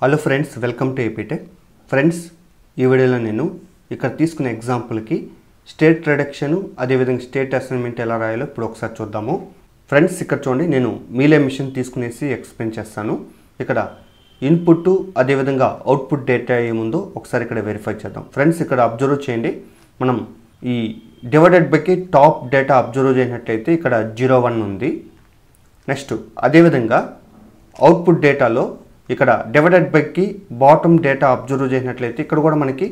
Hello friends, welcome to Aptech. Friends, ఈ వీడియోలో నేను ఇక్కడ తీసుకున్న ఎగ్జాంపుల్కి స్టేట్ రిడక్షన్ అదేవిధంగా స్టేట్ అసైన్మెంట్ ఎలా రాయాలో ఇప్పుడు ఒకసారి చూద్దాము. ఫ్రెండ్స్, ఇక్కడ చూడండి, నేను మీలే మిషన్ తీసుకునేసి ఎక్స్ప్లెయిన్ చేస్తాను. ఇక్కడ ఇన్పుట్ అదేవిధంగా అవుట్పుట్ డేటా ఏముందో ఒకసారి ఇక్కడ వెరిఫై చేద్దాం. ఫ్రెండ్స్, ఇక్కడ అబ్జర్వ్ చేయండి. మనం ఈ డివైడెడ్ బైకి టాప్ డేటా అబ్జర్వ్ చేసినట్లయితే ఇక్కడ 01 ఉంది. నెక్స్ట్ అదేవిధంగా అవుట్పుట్ డేటాలో ఇక్కడ డివైడెడ్ బైకి బాటమ్ డేటా అబ్జర్వ్ చేసినట్లయితే ఇక్కడ కూడా మనకి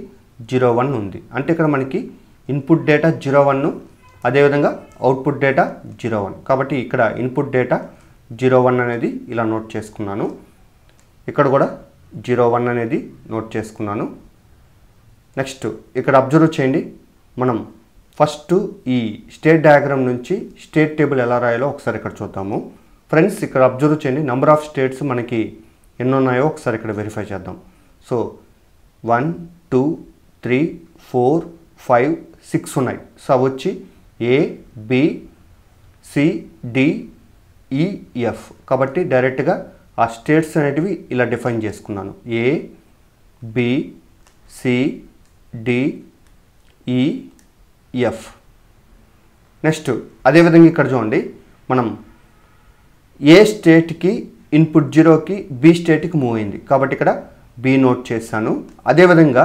01 ఉంది. అంటే ఇక్కడ మనకి ఇన్పుట్ డేటా 01, అదేవిధంగా అవుట్పుట్ డేటా 01. కాబట్టి ఇక్కడ ఇన్పుట్ డేటా 01 అనేది ఇలా నోట్ చేసుకున్నాను. ఇక్కడ కూడా 01 అనేది నోట్ చేసుకున్నాను. నెక్స్ట్ ఇక్కడ అబ్జర్వ్ చేయండి. మనం ఫస్ట్ ఈ స్టేట్ డయాగ్రామ్ నుంచి స్టేట్ టేబుల్ ఎలా రాయాలో ఒకసారి ఇక్కడ చూద్దాము. ఫ్రెండ్స్, ఇక్కడ అబ్జర్వ్ చేయండి. నెంబర్ ఆఫ్ స్టేట్స్ మనకి ఎన్ని ఉన్నాయో ఒకసారి ఇక్కడ వెరిఫై చేద్దాం. సో 1, 2, 3, 4, 5, 6 ఉన్నాయి. సో అవి వచ్చి A, B, C, D, E, F. కాబట్టి డైరెక్ట్గా ఆ స్టేట్స్ అనేటివి ఇలా డిఫైన్ చేసుకున్నాను. A, B, C, D, E, F. Next అదేవిధంగా ఇక్కడ చూడండి, మనం ఏ స్టేట్కి ఇన్పుట్ 0కి బి స్టేట్కి మూవ్ అయింది. కాబట్టి ఇక్కడ బి నోట్ చేశాను. అదేవిధంగా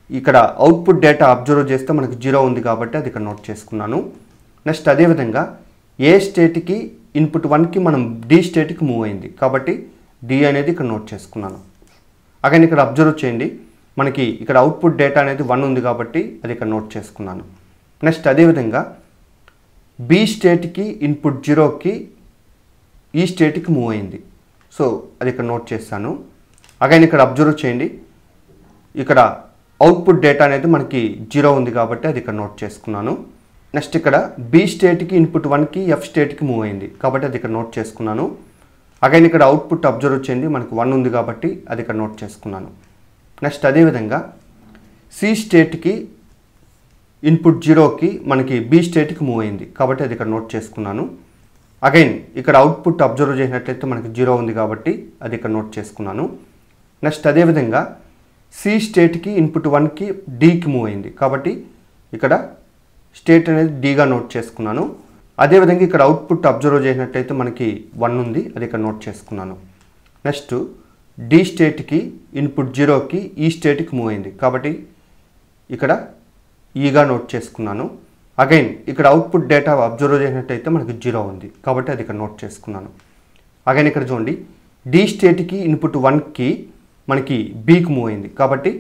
ఇక్కడ అవుట్పుట్ డేటా అబ్జర్వ్ చేస్తే మనకు 0 ఉంది కాబట్టి అది ఇక్కడ నోట్ చేసుకున్నాను. నెక్స్ట్ అదేవిధంగా ఏ స్టేట్కి ఇన్పుట్ 1కి మనం డి స్టేట్కి మూవ్ అయింది కాబట్టి డి అనేది ఇక్కడ నోట్ చేసుకున్నాను. అగైన్ ఇక్కడ అబ్జర్వ్ చేయండి, మనకి ఇక్కడ అవుట్పుట్ డేటా అనేది 1 ఉంది కాబట్టి అది ఇక్కడ నోట్ చేసుకున్నాను. నెక్స్ట్ అదేవిధంగా బి స్టేట్కి ఇన్పుట్ 0కి ఈ స్టేట్కి మూవ్ అయింది. సో అది ఇక్కడ నోట్ చేస్తాను. అగైన్ ఇక్కడ అబ్జర్వ్ చేయండి, ఇక్కడ అవుట్పుట్ డేటా అనేది మనకి 0 ఉంది కాబట్టి అది ఇక్కడ నోట్ చేసుకున్నాను. నెక్స్ట్ ఇక్కడ బి స్టేట్కి ఇన్పుట్ 1కి ఎఫ్ స్టేట్కి మూవ్ అయింది కాబట్టి అది ఇక్కడ నోట్ చేసుకున్నాను. అగైన్ ఇక్కడ అవుట్పుట్ అబ్జర్వ్ చేయండి, మనకి 1 ఉంది కాబట్టి అది ఇక్కడ నోట్ చేసుకున్నాను. నెక్స్ట్ అదేవిధంగా సి స్టేట్కి ఇన్పుట్ 0కి మనకి బి స్టేట్కి మూవ్ అయింది కాబట్టి అది ఇక్కడ నోట్ చేసుకున్నాను. అగైన్ ఇక్కడ అవుట్పుట్ అబ్జర్వ్ చేసినట్లయితే మనకి 0 ఉంది కాబట్టి అది ఇక్కడ నోట్ చేసుకున్నాను. నెక్స్ట్ అదేవిధంగా సి స్టేట్కి ఇన్పుట్ 1కి డీకి మూవ్ అయింది కాబట్టి ఇక్కడ స్టేట్ అనేది డీగా నోట్ చేసుకున్నాను. అదేవిధంగా ఇక్కడ అవుట్పుట్ అబ్జర్వ్ చేసినట్లయితే మనకి 1 ఉంది, అది ఇక్కడ నోట్ చేసుకున్నాను. నెక్స్ట్ డి స్టేట్కి ఇన్పుట్ 0కి ఈ స్టేట్కి మూవ్ అయింది కాబట్టి ఇక్కడ ఈగా నోట్ చేసుకున్నాను. అగైన్ ఇక్కడ అవుట్పుట్ డేటా అబ్జర్వ్ చేసినట్టయితే మనకి 0 ఉంది కాబట్టి అది ఇక్కడ నోట్ చేసుకున్నాను. అగైన్ ఇక్కడ చూడండి, డి స్టేట్కి ఇన్పుట్ 1కి మనకి బీకి మూవ్ అయింది కాబట్టి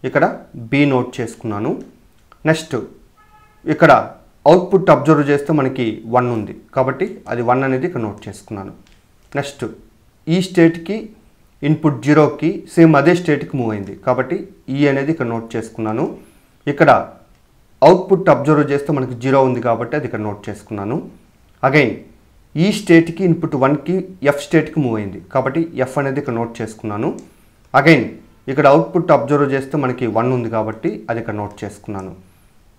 ఇక్కడ బి నోట్ చేసుకున్నాను. నెక్స్ట్ ఇక్కడ అవుట్పుట్ అబ్జర్వ్ చేస్తే మనకి 1 ఉంది కాబట్టి అది 1 అనేది ఇక్కడ నోట్ చేసుకున్నాను. నెక్స్ట్ ఈ స్టేట్కి ఇన్పుట్ 0కి సేమ్ అదే స్టేట్కి మూవ్ అయింది కాబట్టి ఈ అనేది ఇక్కడ నోట్ చేసుకున్నాను. ఇక్కడ అవుట్పుట్ అబ్జర్వ్ చేస్తే మనకి 0 ఉంది కాబట్టి అది ఇక్కడ నోట్ చేసుకున్నాను. అగైన్ ఈ స్టేట్కి ఇన్పుట్ 1కి ఎఫ్ స్టేట్కి మూవ్ అయింది కాబట్టి ఎఫ్ అనేది ఇక్కడ నోట్ చేసుకున్నాను. అగైన్ ఇక్కడ అవుట్పుట్ అబ్జర్వ్ చేస్తే మనకి 1 ఉంది కాబట్టి అది ఇక్కడ నోట్ చేసుకున్నాను.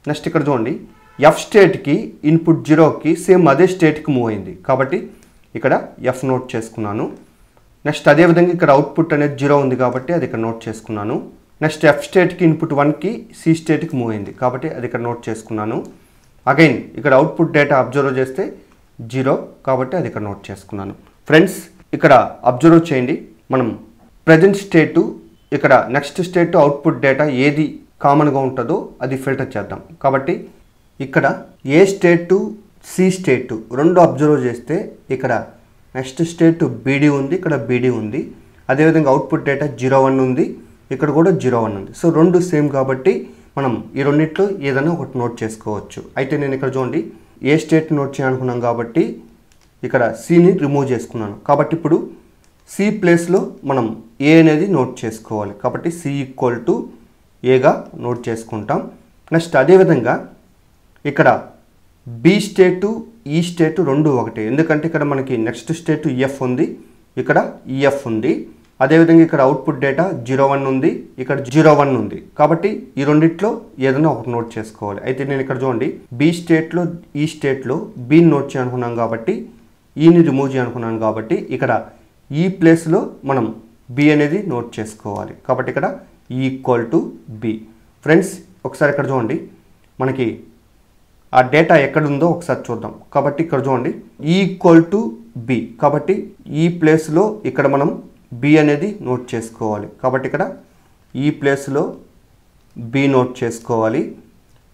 నెక్స్ట్ ఇక్కడ చూడండి, ఎఫ్ స్టేట్కి ఇన్పుట్ 0కి సేమ్ అదే స్టేట్కి మూవ్ అయింది కాబట్టి ఇక్కడ ఎఫ్ నోట్ చేసుకున్నాను. నెక్స్ట్ అదేవిధంగా ఇక్కడ అవుట్పుట్ అనేది 0 ఉంది కాబట్టి అది ఇక్కడ నోట్ చేసుకున్నాను. నెక్స్ట్ ఎఫ్ స్టేట్కి ఇన్పుట్ 1కి సి స్టేట్కి మూవ్ అయింది కాబట్టి అది ఇక్కడ నోట్ చేసుకున్నాను. అగైన్ ఇక్కడ అవుట్పుట్ డేటా అబ్జర్వ్ చేస్తే 0 కాబట్టి అది ఇక్కడ నోట్ చేసుకున్నాను. ఫ్రెండ్స్, ఇక్కడ అబ్జర్వ్ చేయండి, మనం ప్రజెంట్ స్టేటు ఇక్కడ నెక్స్ట్ స్టేట్ అవుట్పుట్ డేటా ఏది కామన్గా ఉంటుందో అది ఫిల్టర్ చేద్దాం. కాబట్టి ఇక్కడ ఏ స్టేటు సి స్టేటు రెండు అబ్జర్వ్ చేస్తే ఇక్కడ నెక్స్ట్ స్టేట్ బీడీ ఉంది, ఇక్కడ బీడీ ఉంది. అదేవిధంగా అవుట్పుట్ డేటా 01 ఉంది, ఇక్కడ కూడా 01 ఉంది. సో రెండు సేమ్ కాబట్టి మనం ఈ రెండింటిలో ఏదైనా ఒకటి నోట్ చేసుకోవచ్చు. అయితే నేను ఇక్కడ చూడండి, ఏ స్టేట్ నోట్ చేయాలనుకున్నాం కాబట్టి ఇక్కడ సిని రిమూవ్ చేసుకున్నాను. కాబట్టి ఇప్పుడు సి ప్లేస్లో మనం ఏ అనేది నోట్ చేసుకోవాలి. కాబట్టి సి ఈక్వల్ టు ఏగా నోట్ చేసుకుంటాం. నెక్స్ట్ అదేవిధంగా ఇక్కడ బి స్టేటు ఈ స్టేటు రెండు ఒకటే, ఎందుకంటే ఇక్కడ మనకి నెక్స్ట్ స్టేటు ఎఫ్ ఉంది, ఇక్కడ ఈఎఫ్ ఉంది. అదేవిధంగా ఇక్కడ అవుట్పుట్ డేటా 01 ఉంది, ఇక్కడ 01 ఉంది. కాబట్టి ఈ రెండిట్లో ఏదైనా ఒకటి నోట్ చేసుకోవాలి. అయితే నేను ఇక్కడ చూడండి, బి స్టేట్లో ఈ స్టేట్లో బిని నోట్ చేయాలనుకున్నాం కాబట్టి ఈని రిమూవ్ చేయాలనుకున్నాను కాబట్టి ఇక్కడ ఈ ప్లేస్లో మనం బి అనేది నోట్ చేసుకోవాలి. కాబట్టి ఇక్కడ ఈక్వల్ టు బి. ఫ్రెండ్స్ ఒకసారి ఇక్కడ చూడండి, మనకి ఆ డేటా ఎక్కడుందో ఒకసారి చూద్దాం. కాబట్టి ఇక్కడ చూడండి ఈక్వల్ టు బి, కాబట్టి ఈ ప్లేస్లో ఇక్కడ మనం బి అనేది నోట్ చేసుకోవాలి. కాబట్టి ఇక్కడ ఈ ప్లేస్లో బి నోట్ చేసుకోవాలి.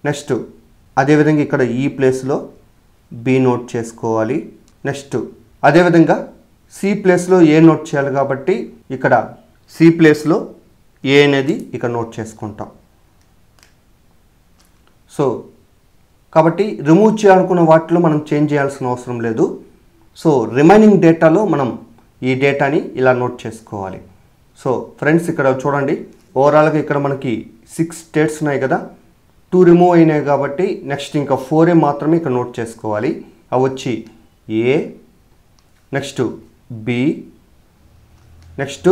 నెక్స్ట్ అదేవిధంగా ఇక్కడ ఈ ప్లేస్లో బి నోట్ చేసుకోవాలి. నెక్స్ట్ అదేవిధంగా సి ప్లేస్లో ఏ నోట్ చేయాలి, కాబట్టి ఇక్కడ సి ప్లేస్లో ఏ అనేది ఇక్కడ నోట్ చేసుకుంటాం. సో కాబట్టి రిమూవ్ చేయాలనుకున్న వాటిలో మనం చేంజ్ చేయాల్సిన అవసరం లేదు. సో రిమైనింగ్ డేటాలో మనం ఈ డేటాని ఇలా నోట్ చేసుకోవాలి. సో ఫ్రెండ్స్ ఇక్కడ చూడండి, ఓవరాల్గా ఇక్కడ మనకి 6 స్టేట్స్ ఉన్నాయి కదా, 2 రిమూవ్ అయినాయి కాబట్టి నెక్స్ట్ ఇంకా 4 మాత్రమే ఇక్కడ నోట్ చేసుకోవాలి. అవి వచ్చి A, next B, next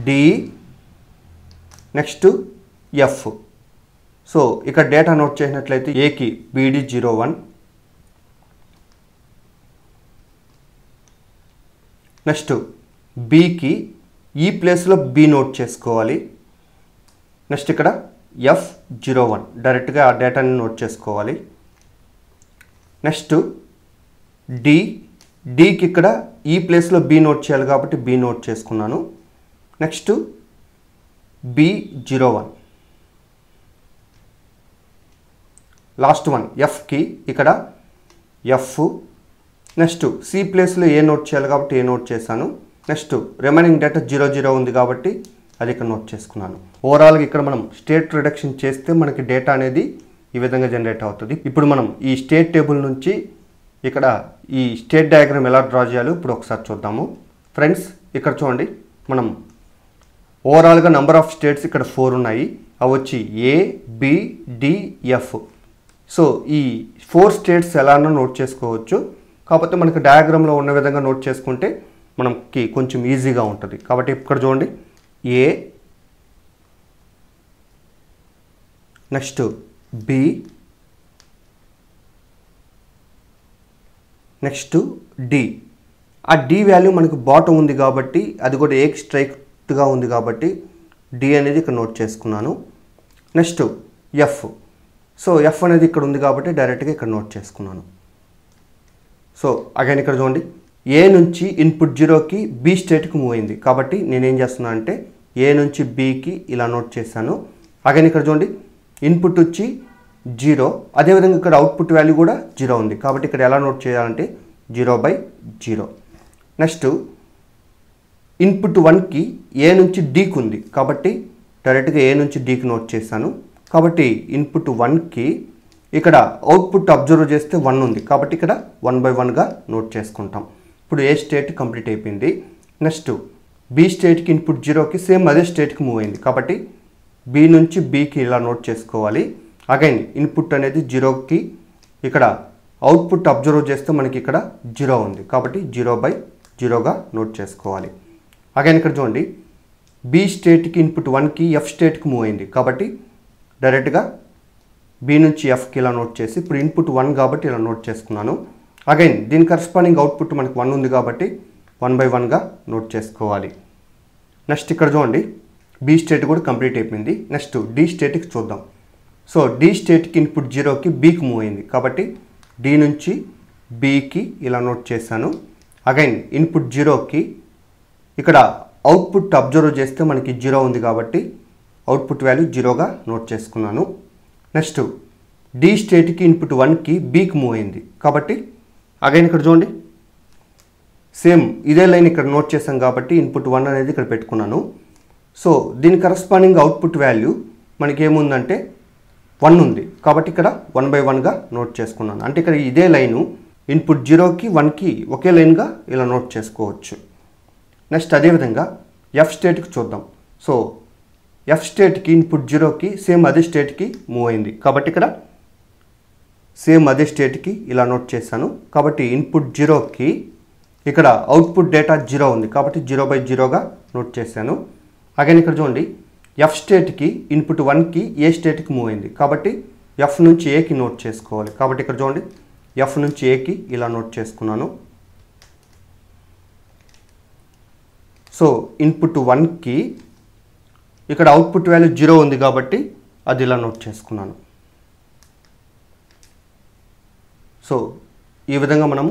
D, next F. So ఇక్కడ డేటా నోట్ చేసినట్లయితే ఏకి BD01, నెక్స్ట్ బికి ఈ ప్లేస్లో బి నోట్ చేసుకోవాలి. నెక్స్ట్ ఇక్కడ F01 డైరెక్ట్గా ఆ డేటాని నోట్ చేసుకోవాలి. నెక్స్ట్ డికి ఇక్కడ ఈ ప్లేస్లో బి నోట్ చేయాలి కాబట్టి బి నోట్ చేసుకున్నాను. నెక్స్ట్ B01, లాస్ట్ వన్ ఎఫ్కి ఇక్కడ ఎఫ్. నెక్స్ట్ సి ప్లేస్లో ఏ నోట్ చేయాలి కాబట్టి ఏ నోట్ చేశాను. నెక్స్ట్ రిమైనింగ్ డేటా 00 ఉంది కాబట్టి అది ఇక్కడ నోట్ చేసుకున్నాను. ఓవరాల్గా ఇక్కడ మనం స్టేట్ రిడక్షన్ చేస్తే మనకి డేటా అనేది ఈ విధంగా జనరేట్ అవుతుంది. ఇప్పుడు మనం ఈ స్టేట్ టేబుల్ నుంచి ఇక్కడ ఈ స్టేట్ డయాగ్రామ్ ఎలా డ్రా చేయాలో ఇప్పుడు ఒకసారి చూద్దాము. ఫ్రెండ్స్ ఇక్కడ చూడండి, మనం ఓవరాల్గా నెంబర్ ఆఫ్ స్టేట్స్ ఇక్కడ 4 ఉన్నాయి. అవి వచ్చి ఏ, బి, డి, ఎఫ్. సో ఈ 4 స్టేట్స్ ఎలానో నోట్ చేసుకోవచ్చు. కాకపోతే మనకి డయాగ్రామ్లో ఉన్న విధంగా నోట్ చేసుకుంటే మనకి కొంచెం ఈజీగా ఉంటుంది. కాబట్టి ఇక్కడ చూడండి, ఏ, నెక్స్ట్ బి, నెక్స్ట్ డి. ఆ డి వాల్యూ మనకు బాటమ్ ఉంది కాబట్టి అది కూడా ఏకి స్ట్రైట్గా ఉంది కాబట్టి డి అనేది ఇక్కడ నోట్ చేసుకున్నాను. Next F. సో ఎఫ్ అనేది ఇక్కడ ఉంది కాబట్టి డైరెక్ట్గా ఇక్కడ నోట్ చేసుకున్నాను. సో అగైన్ ఇక్కడ చూడండి, ఏ నుంచి ఇన్పుట్ 0కి బి స్టేట్కి మూవ్ అయింది కాబట్టి నేనేం చేస్తున్నాను అంటే ఏ నుంచి బికి ఇలా నోట్ చేశాను. అగైన్ ఇక్కడ చూడండి, ఇన్పుట్ వచ్చి 0, అదేవిధంగా ఇక్కడ అవుట్పుట్ వాల్యూ కూడా 0 ఉంది కాబట్టి ఇక్కడ ఎలా నోట్ చేయాలంటే 0/0. నెక్స్ట్ ఇన్పుట్ 1కి ఏ నుంచి డీకి ఉంది కాబట్టి డైరెక్ట్గా ఏ నుంచి డీకి నోట్ చేశాను. కాబట్టి ఇన్పుట్ 1కి ఇక్కడ అవుట్పుట్ అబ్జర్వ్ చేస్తే 1 ఉంది కాబట్టి ఇక్కడ 1/1గా నోట్ చేసుకుంటాం. ఇప్పుడు ఏ స్టేట్ కంప్లీట్ అయిపోయింది. నెక్స్ట్ బి స్టేట్కి ఇన్పుట్ 0కి సేమ్ అదే స్టేట్కి మూవ్ అయింది కాబట్టి బి నుంచి బికి ఇలా నోట్ చేసుకోవాలి. అగైన్ ఇన్పుట్ అనేది 0కి ఇక్కడ అవుట్పుట్ అబ్జర్వ్ చేస్తే మనకి ఇక్కడ 0 ఉంది కాబట్టి 0/0గా నోట్ చేసుకోవాలి. అగైన్ ఇక్కడ చూడండి, బి స్టేట్కి ఇన్పుట్ 1కి ఎఫ్ స్టేట్కి మూవ్ అయింది కాబట్టి డైరెక్ట్గా బి నుంచి ఎఫ్కి ఇలా నోట్ చేసి ఇప్పుడు ఇన్పుట్ 1 కాబట్టి ఇలా నోట్ చేసుకున్నాను. అగైన్ దీని కరస్పాండింగ్ అవుట్పుట్ మనకి 1 ఉంది కాబట్టి 1/1గా నోట్ చేసుకోవాలి. నెక్స్ట్ ఇక్కడ చూడండి, బి స్టేట్ కూడా కంప్లీట్ అయిపోయింది. నెక్స్ట్ డి స్టేట్కి చూద్దాం. సో డి స్టేట్కి ఇన్పుట్ 0కి బికి మూవ్ అయింది కాబట్టి డి నుంచి బికి ఇలా నోట్ చేశాను. అగైన్ ఇన్పుట్ 0కి ఇక్కడ అవుట్పుట్ అబ్జర్వ్ చేస్తే మనకి 0 ఉంది కాబట్టి అవుట్పుట్ వాల్యూ 0గా నోట్ చేసుకున్నాను. నెక్స్ట్ డి స్టేట్కి ఇన్పుట్ 1కి బికి మూవ్ అయింది కాబట్టి అగైన్ ఇక్కడ చూడండి, సేమ్ ఇదే లైన్ ఇక్కడ నోట్ చేశాం కాబట్టి ఇన్పుట్ 1 అనేది ఇక్కడ పెట్టుకున్నాను. సో దీని కరస్పాండింగ్ అవుట్పుట్ వాల్యూ మనకి ఏముందంటే 1 ఉంది కాబట్టి ఇక్కడ 1/1గా నోట్ చేసుకున్నాను. అంటే ఇక్కడ ఇదే లైను ఇన్పుట్ 0కి 1కి ఒకే లైన్గా ఇలా నోట్ చేసుకోవచ్చు. నెక్స్ట్ అదేవిధంగా ఎఫ్ స్టేట్కి చూద్దాం. సో ఎఫ్ స్టేట్కి ఇన్పుట్ 0కి సేమ్ అదే స్టేట్కి మూవ్ అయింది కాబట్టి ఇక్కడ సేమ్ అదే స్టేట్కి ఇలా నోట్ చేశాను. కాబట్టి ఇన్పుట్ 0కి ఇక్కడ అవుట్పుట్ డేటా 0 ఉంది కాబట్టి 0/0గా నోట్ చేశాను. అగైన్ ఇక్కడ చూడండి, ఎఫ్ స్టేట్కి ఇన్పుట్ 1కి ఏ స్టేట్కి మూవ్ అయింది కాబట్టి ఎఫ్ నుంచి ఏకి నోట్ చేసుకోవాలి. కాబట్టి ఇక్కడ చూడండి, ఎఫ్ నుంచి ఏకి ఇలా నోట్ చేసుకున్నాను. సో ఇన్పుట్ 1కి ఇక్కడ అవుట్పుట్ వాల్యూ 0 ఉంది కాబట్టి అది ఇలా నోట్ చేసుకున్నాను. సో ఈ విధంగా మనము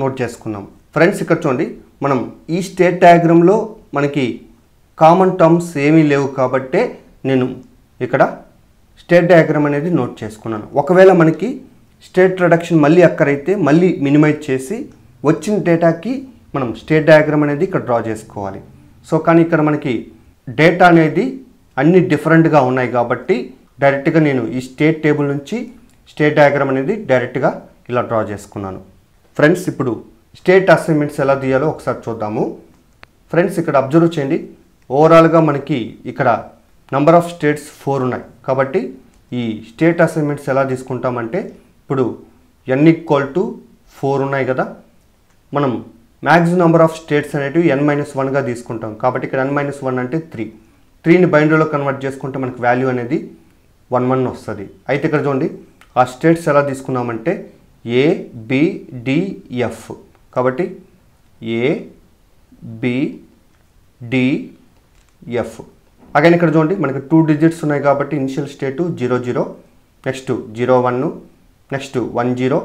నోట్ చేసుకున్నాం. ఫ్రెండ్స్ ఇక్కడ చూడండి, మనం ఈ స్టేట్ డయాగ్రామ్లో మనకి కామన్ టర్మ్స్ ఏమీ లేవు కాబట్టే నేను ఇక్కడ స్టేట్ డయాగ్రామ్ అనేది నోట్ చేసుకున్నాను. ఒకవేళ మనకి స్టేట్ రిడక్షన్ మళ్ళీ అక్కడైతే మళ్ళీ మినిమైజ్ చేసి వచ్చిన డేటాకి మనం స్టేట్ డయాగ్రామ్ అనేది ఇక్కడ డ్రా చేసుకోవాలి. సో కానీ ఇక్కడ మనకి డేటా అనేది అన్ని డిఫరెంట్గా ఉన్నాయి కాబట్టి డైరెక్ట్గా నేను ఈ స్టేట్ టేబుల్ నుంచి స్టేట్ డయాగ్రామ్ అనేది డైరెక్ట్గా ఇలా డ్రా చేసుకున్నాను. ఫ్రెండ్స్ ఇప్పుడు స్టేట్ అసైన్మెంట్స్ ఎలా తీయాలో ఒకసారి చూద్దాము. ఫ్రెండ్స్ ఇక్కడ అబ్జర్వ్ చేయండి, ఓవరాల్గా మనకి ఇక్కడ నంబర్ ఆఫ్ స్టేట్స్ 4 ఉన్నాయి కాబట్టి ఈ స్టేట్ అసైన్మెంట్స్ ఎలా తీసుకుంటామంటే ఇప్పుడు n = 4 ఉన్నాయి కదా, మనం మ్యాక్సిమం నెంబర్ ఆఫ్ స్టేట్స్ అనేటివి n-1గా తీసుకుంటాం కాబట్టి ఇక్కడ n-1 అంటే 3ని బైనరీలో కన్వర్ట్ చేసుకుంటే మనకి వాల్యూ అనేది 1 వస్తుంది. అయితే ఇక్కడ చూడండి ఆ స్టేట్స్ ఎలా తీసుకున్నామంటే A, B, D, F కాబట్టి A, B, D, F. Again ఇక్కడ చూడండి మనకి 2 డిజిట్స్ ఉన్నాయి కాబట్టి initial state 0 0, next 0 1, next 1 0,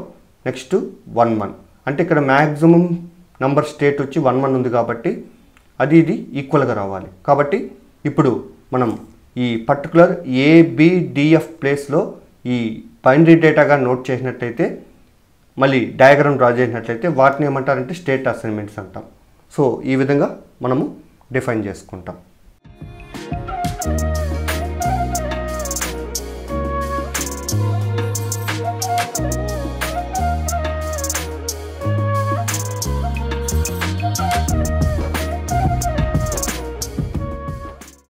next 1 1. అంటే ఇక్కడ మ్యాక్సిమం నంబర్ స్టేట్ వచ్చి 1 1 ఉంది కాబట్టి అది ఇది ఈక్వల్గా రావాలి. కాబట్టి ఇప్పుడు మనం ఈ పర్టికులర్ ABDF ప్లేస్లో ఈ బైనరీ డేటాగా నోట్ చేసినట్లయితే మళ్ళీ డయాగ్రామ్ డ్రా చేసినట్లయితే వాటిని ఏమంటారంటే స్టేట్ అసైన్మెంట్స్ అంటాం. సో ఈ విధంగా మనము డిఫైన్ చేసుకుంటాం.